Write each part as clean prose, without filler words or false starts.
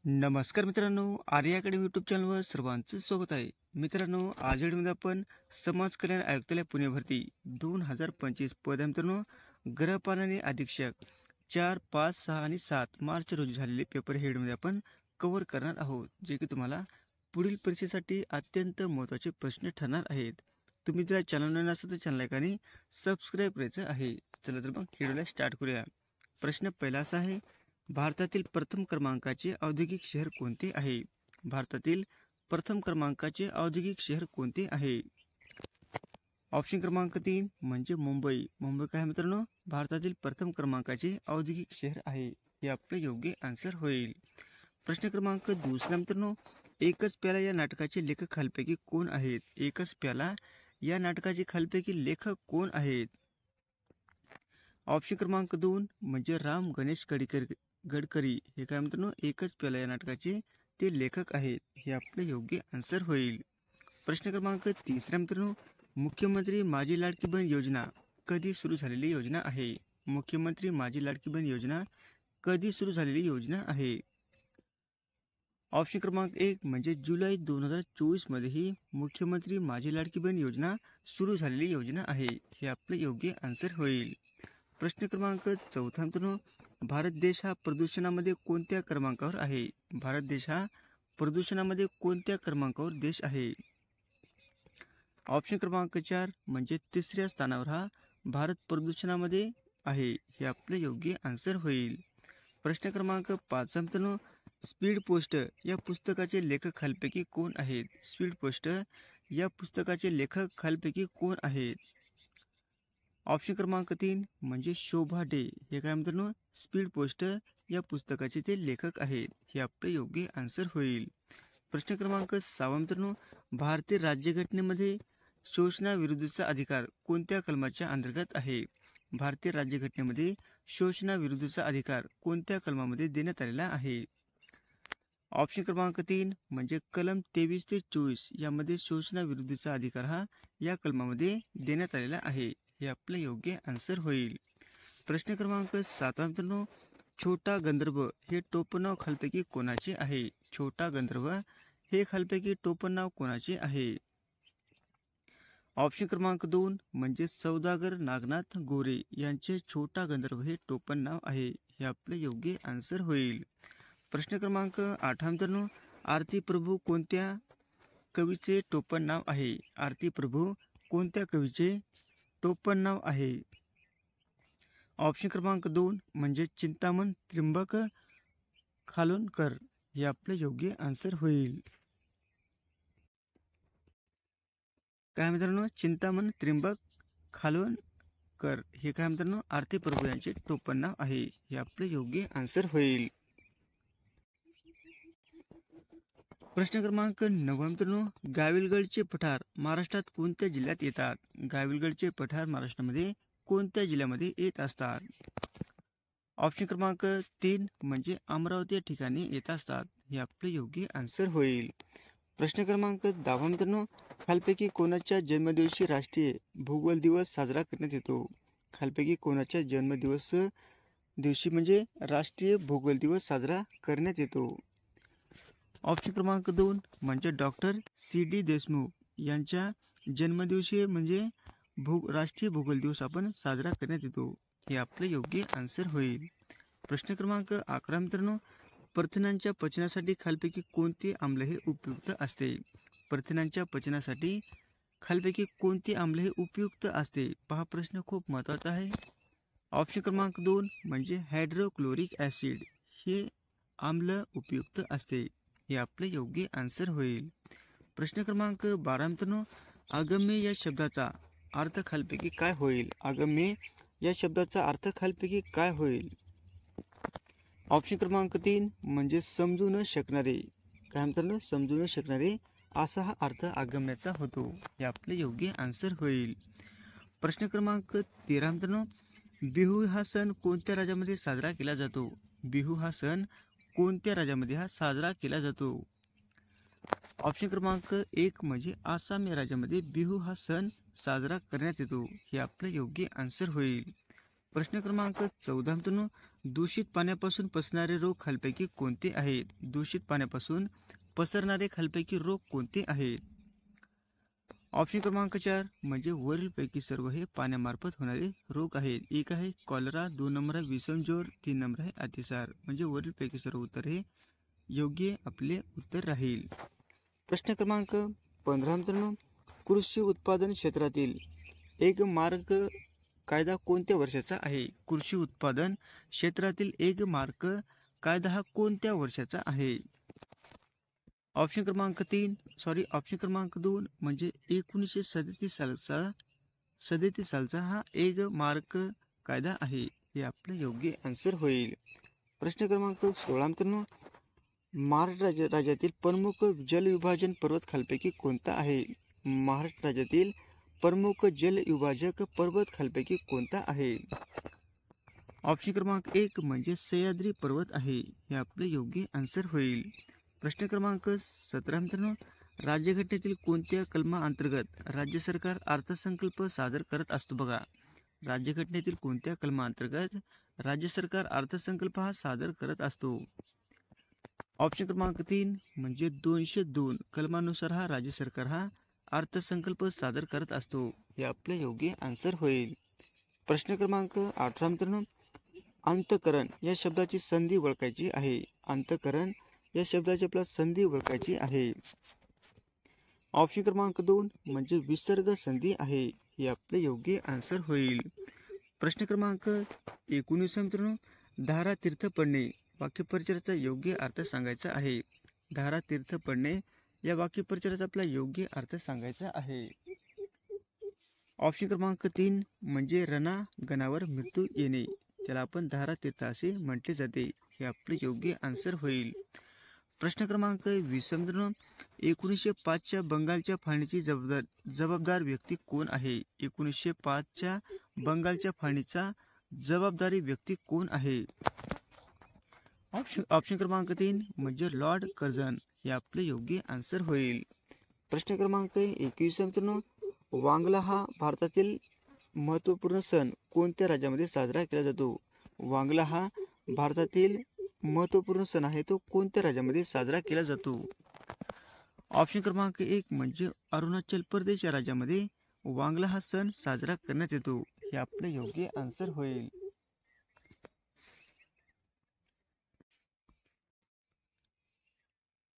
नमस्कार मित्रांनो, आर्य academy YouTube चॅनलवर सर्वांचं स्वागत आहे. मित्रांनो, आज व्हिडिओमध्ये आपण समाज कल्याण आयुक्तालय पुणे भरती 2025 पद आहे मित्रांनो. गृहपालनाने अधीक्षक 4, 5, 6 आणि 7 मार्च रोजी झालेले पेपर हे व्हिडिओमध्ये आपण कव्हर करणार आहोत, जे की तुम्हाला पुढील परीक्षेसाठी अत्यंत महत्त्वाचे प्रश्न ठरणार आहेत. तुम्ही जर चॅनल नवीन असाल तर चॅनल लाईक आणि सबस्क्राईब करायचं आहे. चला तर मग व्हिडिओला स्टार्ट करूया. प्रश्न पहिला असा आहे, भारतातील प्रथम क्रमांकाचे औद्योगिक शहर कोणते आहे? भारतातील प्रथम क्रमांकाचे औद्योगिक शहर कोणते आहे? ऑप्शन क्रमांक 3 म्हणजे मुंबई. मुंबई काय मित्रांनो? भारतातील प्रथम क्रमांकाचे औद्योगिक शहर आहे. हे आपलं योग्य आन्सर होईल. प्रश्न क्रमांक दुसरा मित्रांनो, एकच प्याला या नाटकाचे लेखक खालीलपैकी कोण आहेत? एकच प्याला या नाटकाचे खालीलपैकी लेखक कोण आहेत? ऑप्शन क्रमांक 2 म्हणजे राम गणेश गडकरी. हे काय मित्रांनो? एकच प्याला या नाटकाचे ते लेखक आहेत. हे आपलं योग्य आन्सर होईल. प्रश्न क्रमांक तिसरा मित्रांनो, मुख्यमंत्री माझी लाडकी बहीण योजना कधी सुरू झालेली योजना आहे? मुख्यमंत्री माझी लाडकी बहीण योजना कधी सुरू झालेली योजना आहे? ऑप्शन क्रमांक 1 म्हणजे जुलै 2024 मध्ये ही मुख्यमंत्री माझी लाडकी बहीण योजना सुरू झालेली योजना आहे. हे आपलं योग्य आन्सर होईल. प्रश्न क्रमांक चौथा मित्रांनो, भारत देश हा प्रदूषणामध्ये कोणत्या क्रमांकावर आहे? भारत देश हा प्रदूषणामध्ये कोणत्या क्रमांकावर देश आहे? ऑप्शन क्रमांक 4 म्हणजे तिसऱ्या स्थानावर हा भारत प्रदूषणामध्ये आहे. हे आपलं योग्य आन्सर होईल. प्रश्न क्रमांक 5 मित्रांनो, स्पीड पोस्ट या पुस्तकाचे लेखक खालीलपैकी कोण आहेत? स्पीड पोस्ट या पुस्तकाचे लेखक खालीलपैकी कोण आहेत? ऑप्शन क्रमांक 3 म्हणजे शोभा डे. हे काय मित्रांनो? स्पीड पोस्ट या पुस्तकाचे ते लेखक आहेत. हे आपले योग्य आन्सर होईल. प्रश्न क्रमांक 6 मित्रांनो, भारतीय राज्यघटनेमध्ये शोषणाविरुद्धचा अधिकार कोणत्या कलमाच्या अंतर्गत आहे? भारतीय राज्यघटनेमध्ये शोषणाविरुद्धचा अधिकार कोणत्या कलमामध्ये देण्यात आलेला आहे? ऑप्शन क्रमांक 3 म्हणजे कलम 23 ते 24 यामध्ये शोषणाविरुद्धचा अधिकार हा या कलमामध्ये देण्यात आलेला आहे. हे आपलं योग्य आन्सर होईल. प्रश्न क्रमांक 7 मित्रांनो, छोटा गंधर्व हे टोपणनाव खालीलपैकी कोणाचे आहे? छोटा गंधर्व हे खालीलपैकी टोपणनाव कोणाचे आहे? ऑप्शन क्रमांक 2 म्हणजे सौदागर नागनाथ गोरे यांचे छोटा गंधर्व हे टोपणनाव आहे. हे आपले योग्य आन्सर होईल. प्रश्न क्रमांक 8 मित्रांनो, आरती प्रभू कोणत्या कवीचे टोपणनाव आहे? आरती प्रभू कोणत्या कवीचे टोपणनाव आहे? ऑप्शन क्रमांक 2 म्हणजे चिंतामण त्र्यंबक खालोनकर. हे आपले योग्य आन्सर होईल. काय मित्रांनो? चिंतामण त्र्यंबक खालोनकर हे काय मित्रांनो? आरती प्रभू यांचे टोपणनाव आहे. हे आपले योग्य आन्सर होईल. प्रश्न क्रमांक 9 मित्रांनो, गाविलगडचे पठार महाराष्ट्रात कोणत्या जिल्ह्यात येतात? गाविलगडचे पठार महाराष्ट्रामध्ये कोणत्या जिल्ह्यामध्ये येत असतात? ऑप्शन क्रमांक 3 म्हणजे अमरावती या ठिकाणी येत असतात. हे आपले योग्य आन्सर होईल. प्रश्न क्रमांक 10 मित्रांनो, खालीलपैकी कोणाच्या जन्मदिवशी राष्ट्रीय भूगोल दिवस साजरा करण्यात येतो? खालीलपैकी कोणाच्या जन्मदिवस दिवशी म्हणजे राष्ट्रीय भूगोल दिवस साजरा करण्यात येतो? ऑप्शन क्रमांक 2 म्हणजे डॉक्टर C.D. देशमुख यांच्या जन्मदिवशी म्हणजे राष्ट्रीय भूगोल दिवस आपण साजरा करण्यात येतो. हे आपले योग्य आन्सर होईल. प्रश्न क्रमांक 11 मित्रांनो, प्रथिनांच्या पचनासाठी खालीलपैकी कोणते आम्ल हे उपयुक्त असते? प्रथिनांच्या पचनासाठी खालीलपैकी कोणते आम्ल हे उपयुक्त असते? पहा, प्रश्न खूप महत्त्वाचा आहे. ऑप्शन क्रमांक 2 म्हणजे हायड्रोक्लोरिक ॲसिड हे आम्ल उपयुक्त असते. हे आपले योग्य आन्सर होईल. प्रश्न क्रमांक 12 मित्रांनो, अगम्य या शब्दाचा अर्थ खालीलपैकी काय होईल? अगम्य या शब्दाचा अर्थ खालीलपैकी काय होईल? ऑप्शन क्रमांक 3 म्हणजे समजू न शकणारे. काय मित्रांनो? समजू न शकणारे असा हा अर्थ अगम्याचा होतो. हे आपले योग्य आन्सर होईल. प्रश्न क्रमांक 13 मित्रांनो, बिहू हा सण कोणत्या राज्यामध्ये साजरा केला जातो? बिहू हा सण कोणत्या राज्यामध्ये हा साजरा केला जातो? ऑप्शन क्रमांक 1 म्हणजे आसाम या राज्यामध्ये बिहू हा सण साजरा करण्यात येतो. हे आपलं योग्य आन्सर होईल. प्रश्न क्रमांक 14 मित्रांनो, दूषित पाण्यापासून पसरणारे रोग खालीलपैकी कोणते आहेत? दूषित पाण्यापासून पसरणारे खालीलपैकी रोग कोणते आहेत? ऑप्शन क्रमांक 4 म्हणजे वरीलपैकी सर्व हे पाण्यामार्फत होणारे रोग आहेत. एक आहे कॉलरा, 2 नंबर आहे विषम ज्वर, 3 नंबर आहे अतिसार. म्हणजे वरीलपैकी सर्व उत्तर हे योग्य आपले उत्तर राहील. प्रश्न क्रमांक 15 मित्रांनो, कृषी उत्पादन क्षेत्रातील एक मार्ग कायदा कोणत्या वर्षाचा आहे? कृषी उत्पादन क्षेत्रातील एक मार्ग कायदा हा कोणत्या वर्षाचा आहे? ऑप्शन क्रमांक 2 म्हणजे 1937 सालचा हा एक मार्ग कायदा आहे. हे आपलं योग्य आन्सर होईल. प्रश्न क्रमांक 16 मित्रांनो, महाराष्ट्र राज्यातील प्रमुख जलविभाजन पर्वत खालीलपैकी कोणता आहे? महाराष्ट्र राज्यातील प्रमुख जलविभाजक पर्वत खालीलपैकी कोणता आहे? ऑप्शन क्रमांक 1 म्हणजे सह्याद्री पर्वत आहे. हे आपले योग्य आन्सर होईल. प्रश्न क्रमांक 17 मित्रांनो, राज्यघटनेतील कोणत्या कलमाअंतर्गत राज्य सरकार अर्थसंकल्प सादर करत असतो? बघा, राज्यघटनेतील कोणत्या कलमाअंतर्गत राज्य सरकार अर्थसंकल्प हा सादर करत असतो? ऑप्शन क्रमांक 3 म्हणजे 202 कलमानुसार हा राज्य सरकार हा अर्थसंकल्प सादर करत असतो. हे आपले योग्य आन्सर होईल. प्रश्न क्रमांक 18 मित्रांनो, अंतःकरण या शब्दाची संधी ओळखायची आहे. अंतःकरण या शब्दाची आपल्याला संधी ओळखायची आहे. ऑप्शन क्रमांक 2 म्हणजे विसर्ग संधी आहे. हे आपले योग्य आन्सर होईल. प्रश्न क्रमांक 19 मित्रांनो, धारा तीर्थ पडणे वाक्यप्रचाराचा योग्य अर्थ सांगायचा आहे. धारा तीर्थ पडणे या वाक्यप्रचाराचा आपला योग्य अर्थ सांगायचा आहे. ऑप्शन क्रमांक 3 म्हणजे रणांगणावर मृत्यू येणे, त्याला आपण धारा तीर्थ असे म्हटले जाते. हे आपले योग्य आन्सर होईल. प्रश्न क्रमांक 20 मित्रांनो, 1905च्या बंगालच्या फाळणीची जबाबदार व्यक्ती कोण आहे? 1905च्या बंगालच्या फाळणीचा जबाबदारी व्यक्ती कोण आहे? ऑप्शन क्रमांक 3 म्हणजे लॉर्ड कर्झन. हे आपले योग्य आन्सर होईल. प्रश्न क्रमांक 21 मित्रांनो, वांगला हा भारतातील महत्त्वपूर्ण सण कोणत्या राज्यामध्ये साजरा केला जातो? वांगला हा भारतातील महत्त्वपूर्ण सण आहे, तो कोणत्या राज्यामध्ये साजरा केला जातो? ऑप्शन क्रमांक 1 म्हणजे अरुणाचल प्रदेश या राज्यामध्ये वांगला हा सण साजरा करण्यात येतो. हे आपले योग्य आन्सर होईल.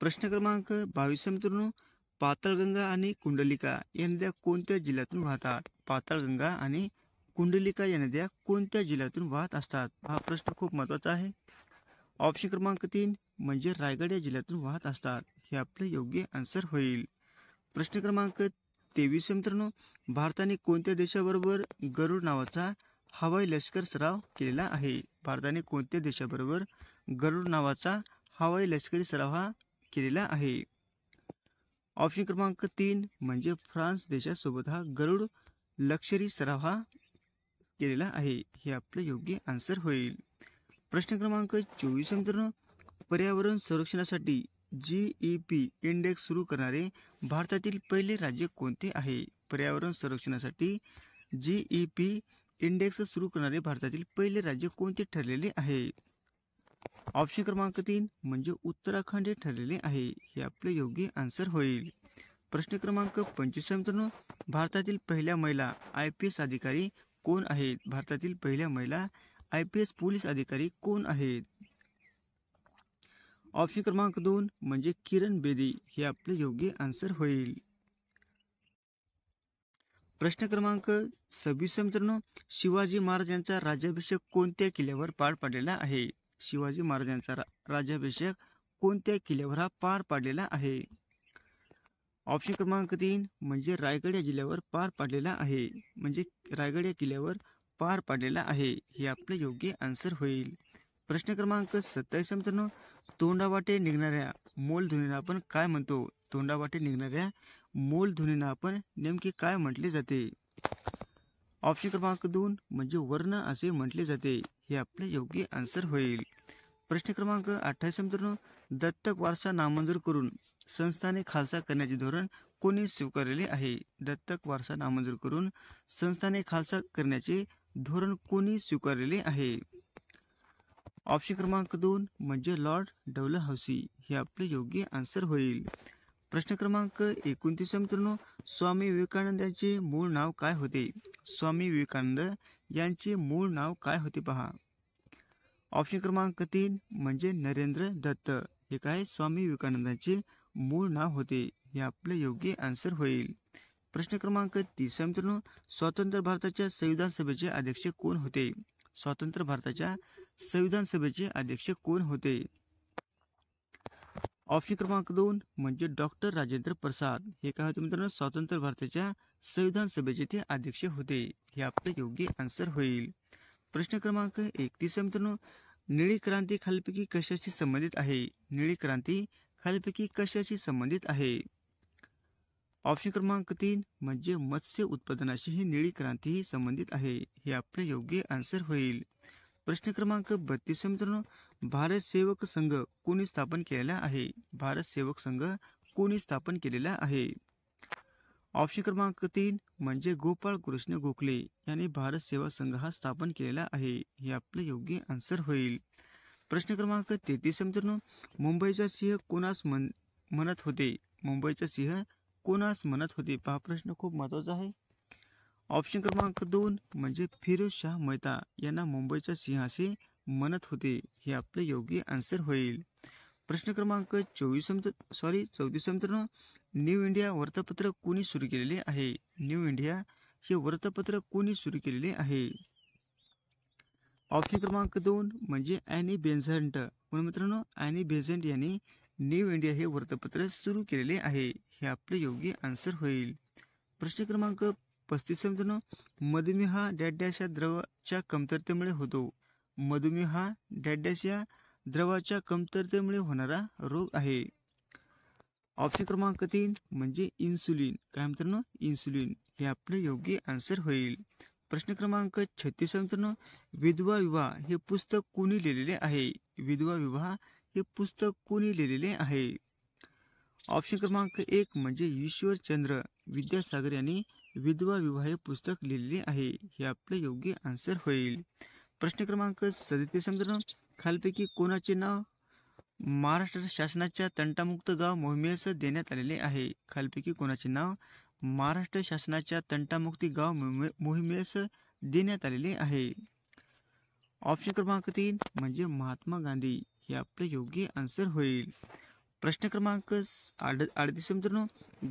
प्रश्न क्रमांक 22 मित्रांनो, पाताळगंगा आणि कुंडलिका या नद्या कोणत्या जिल्ह्यातून वाहतात? पाताळगंगा आणि कुंडलिका या नद्या कोणत्या जिल्ह्यातून वाहत असतात? हा प्रश्न खूप महत्त्वाचा आहे. ऑप्शन क्रमांक 3 म्हणजे रायगड या जिल्ह्यातून वाहत असतात. हे आपले योग्य आन्सर होईल. प्रश्न क्रमांक 23 मित्रांनो, भारताने कोणत्या देशाबरोबर गरुड नावाचा हवाई लष्कर सराव केलेला आहे? भारताने कोणत्या देशाबरोबर गरुड नावाचा हवाई लष्करी सराव हा केलेला आहे? ऑप्शन क्रमांक 3 म्हणजे फ्रान्स देशासोबत हा गरुड लष्करी सराव हा केलेला आहे. हे आपले योग्य आन्सर होईल. प्रश्न क्रमांक 24 मित्रांनो, पर्यावरण संरक्षणासाठी GEP इंडेक्स सुरू करणारे भारतातील पहिले राज्य कोणते आहे? पर्यावरण संरक्षणासाठी GEP इंडेक्स सुरू करणारे भारतातील पहिले राज्य कोणते ठरलेले आहे? ऑप्शन क्रमांक 3 म्हणजे उत्तराखंड हे ठरलेले आहे. हे आपले योग्य आन्सर होईल. प्रश्न क्रमांक 25 मित्रांनो, भारतातील पहिल्या महिला IPS अधिकारी कोण आहेत? भारतातील पहिल्या महिला IPS पोलीस अधिकारी कोण आहेत? ऑप्शन क्रमांक 2 म्हणजे किरण बेदी. हे आपले योग्य आन्सर होईल. प्रश्न क्रमांक 26 मित्रांनो, शिवाजी महाराजांचा राज्याभिषेक कोणत्या किल्ल्यावर पार पडलेला आहे? शिवाजी महाराजांचा राज्याभिषेक कोणत्या किल्ल्यावर हा पार पडलेला आहे? ऑप्शन क्रमांक 3 म्हणजे रायगड या जिल्ह्यावर पार पडलेला आहे. म्हणजे रायगड या किल्ल्यावर पार पडलेला आहे. हे आपले योग्य आन्सर होईल. प्रश्न क्रमांक 27 मित्रांनो, तोंडावाटे निघणाऱ्या मोलध्वनीला आपण काय म्हणतो? तोंडावाटे निघणाऱ्या मोलध्वनीला आपण नेमके काय म्हटले जाते? ऑप्शन क्रमांक 2 म्हणजे वर्ण असे म्हटले जाते. हे आपले योग्य आन्सर होईल. प्रश्न क्रमांक 28 मित्रांनो, दत्तक वारसा नामंजूर करून संस्थाने खालसा करण्याचे धोरण कोणी स्वीकारलेले आहे? दत्तक वारसा नामंजूर करून संस्थाने खालसा करण्याचे धोरण कोणी स्वीकारलेले आहे? ऑप्शन क्रमांक 2 म्हणजे लॉर्ड डलहौसी हे आपले योग्य आन्सर होईल. प्रश्न क्रमांक 29 मित्रांनो, स्वामी विवेकानंद यांचे मूळ नाव काय होते? स्वामी विवेकानंद यांचे मूळ नाव काय होते पहा. ऑप्शन क्रमांक 3 म्हणजे नरेंद्र दत्त हे काय स्वामी विवेकानंदांचे मूळ नाव होते. हे आपले योग्य आन्सर होईल. प्रश्न क्रमांक 30 मित्रांनो, स्वतंत्र भारताच्या संविधान सभेचे अध्यक्ष कोण होते? स्वतंत्र भारताच्या संविधान सभेचे अध्यक्ष कोण होते? ऑप्शन क्रमांक 2 म्हणजे डॉक्टर राजेंद्र प्रसाद हे काय होते मित्रांनो? स्वतंत्र भारताच्या संविधान सभेचे ते अध्यक्ष होते. हे आपले योग्य आन्सर होईल. प्रश्न क्रमांक 31 मित्रांनो, निळी क्रांती खालीलपैकी कशाशी संबंधित आहे? निळी क्रांती खालीलपैकी कशाशी संबंधित आहे? ऑप्शन क्रमांक 3 म्हणजे मत्स्य उत्पादनाशी ही निळी क्रांती संबंधित आहे. हे आपले योग्य आन्सर होईल. प्रश्न क्रमांक 32 मित्रांनो, भारत सेवक संघ कोणी स्थापन केलेला आहे? भारत सेवक संघ कोणी स्थापन केलेला आहे? ऑप्शन क्रमांक 3 म्हणजे गोपाळ कृष्ण गोखले यांनी भारत सेवा संघ हा स्थापन केलेला आहे. हे आपले योग्य आन्सर होईल. प्रश्न क्रमांक 33 मित्रांनो, मुंबईचा सिंह कोणास म्हणत होते? मुंबईचा सिंह कोणास म्हणत होते? पहा प्रश्न खूप महत्वाचा आहे. ऑप्शन क्रमांक 2 म्हणजे फिरोजशाह मेहता यांना मुंबईचा सिंह असे म्हणत होते. हे आपले योग्य आन्सर होईल. प्रश्न क्रमांक 34 मित्रांनो, न्यू इंडिया वृत्तपत्र कोणी सुरू केलेले आहे? न्यू इंडिया हे वृत्तपत्र कोणी सुरू केलेले आहे? ऑप्शन क्रमांक 2 म्हणजे ॲनी बेझंट. मित्रांनो ॲनी बेझंट यांनी न्यू इंडिया हे वृत्तपत्र सुरू केलेले आहे. हे आपले योग्य आन्सर होईल. प्रश्न क्रमांक 35 मित्रांनो, मधुमेह हा डॅश या द्रवाच्या कमतरतेमुळे होतो. मधुमेह हा डॅश या द्रवाच्या कमतरतेमुळे होणारा रोग आहे. ऑप्शन क्रमांक 3 म्हणजे इन्सुलिन. काय मित्रांनो? इन्सुलिन. हे आपले योग्य आन्सर होईल. प्रश्न क्रमांक 36 मित्रांनो, विधवा विवाह हे पुस्तक कोणी लिहिलेले आहे? विधवा विवाह हे पुस्तक कोणी लिहिलेले आहे? ऑप्शन क्रमांक 1 म्हणजे ईश्वरचंद्र विद्यासागर यांनी विधवा विवाह हे पुस्तक लिहिलेले आहे. हे आपले योग्य आन्सर होईल. प्रश्न क्रमांक 37 मित्रांनो, खालीलपैकी कोणाचे नाव महाराष्ट्र शासनाच्या तंटामुक्त गाव मोहिमेस देण्यात आलेले आहे? खालीलपैकी कोणाचे नाव महाराष्ट्र शासनाच्या तंटामुक्ती गाव मोहिमेस देण्यात आलेले आहे? ऑप्शन क्रमांक 3 म्हणजे महात्मा गांधी. हे आपले योग्य आन्सर होईल. प्रश्न क्रमांक 38 मित्रांनो,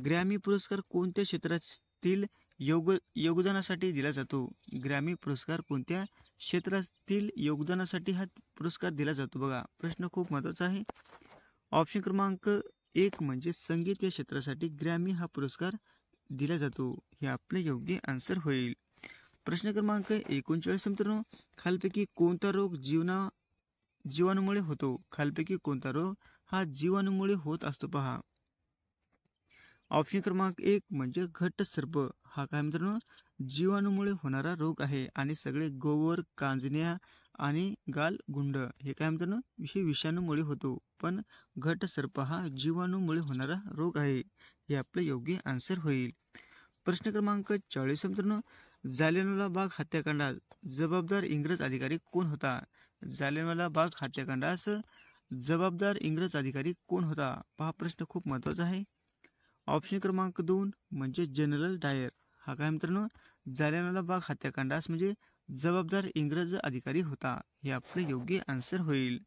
ग्रॅमी पुरस्कार कोणत्या क्षेत्रातील योगदानासाठी दिला जातो? ग्रॅमी पुरस्कार कोणत्या क्षेत्रातील योगदानासाठी हा पुरस्कार दिला जातो? बघा प्रश्न खूप महत्वाचा आहे. ऑप्शन क्रमांक 1 म्हणजे संगीत या क्षेत्रासाठी ग्रॅमी हा पुरस्कार दिला जातो. हे आपले योग्य आन्सर होईल. प्रश्न क्रमांक 39 मित्रांनो, खालीलपैकी कोणता रोग जीवाणूमुळे होतो? खालीलपैकी कोणता रोग हा जीवाणूमुळे होत असतो? पहा ऑप्शन क्रमांक 1 म्हणजे घट्ट सर्प हा काय मित्रांनो जीवाणूमुळे होणारा रोग आहे. आणि सगळे गोवर, कांजण्या आणि गालगुंड हे काय मित्रांनो विषाणूमुळे होतो. पण घट्ट सर्प हा जीवाणूमुळे होणारा रोग आहे. हे आपले योग्य आन्सर होईल. प्रश्न क्रमांक 40 मित्रांनो, जालियनवाला बाग हत्याकांडास जबाबदार इंग्रज अधिकारी कोण होता? जालियनवाला बाग हत्याकांडास जबाबदार इंग्रज अधिकारी कोण होता? पहा प्रश्न खूप महत्वाचा आहे. ऑप्शन क्रमांक 2 म्हणजे जनरल डायर हा काय मित्रांनो जालियनवाला बाग हत्याकांडास म्हणजे जबाबदार इंग्रज अधिकारी होता. हे आपले योग्य आन्सर होईल.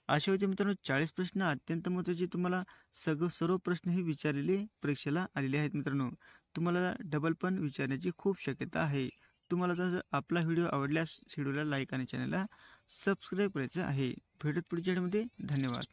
अशा होते मित्रांनो 40 प्रश्न अत्यंत महत्त्वाचे तुम्हाला सर्व प्रश्न हे विचारलेले परीक्षेला आलेले आहेत. मित्रांनो तुम्हाला डबल पण विचारण्याची खूप शक्यता आहे. तुम्हाला जर आपला व्हिडिओ आवडल्यास व्हिडिओला लाईक आणि चॅनलला सबस्क्राईब करायचं आहे. भेटत पुढच्या व्हिडिओमध्ये. धन्यवाद.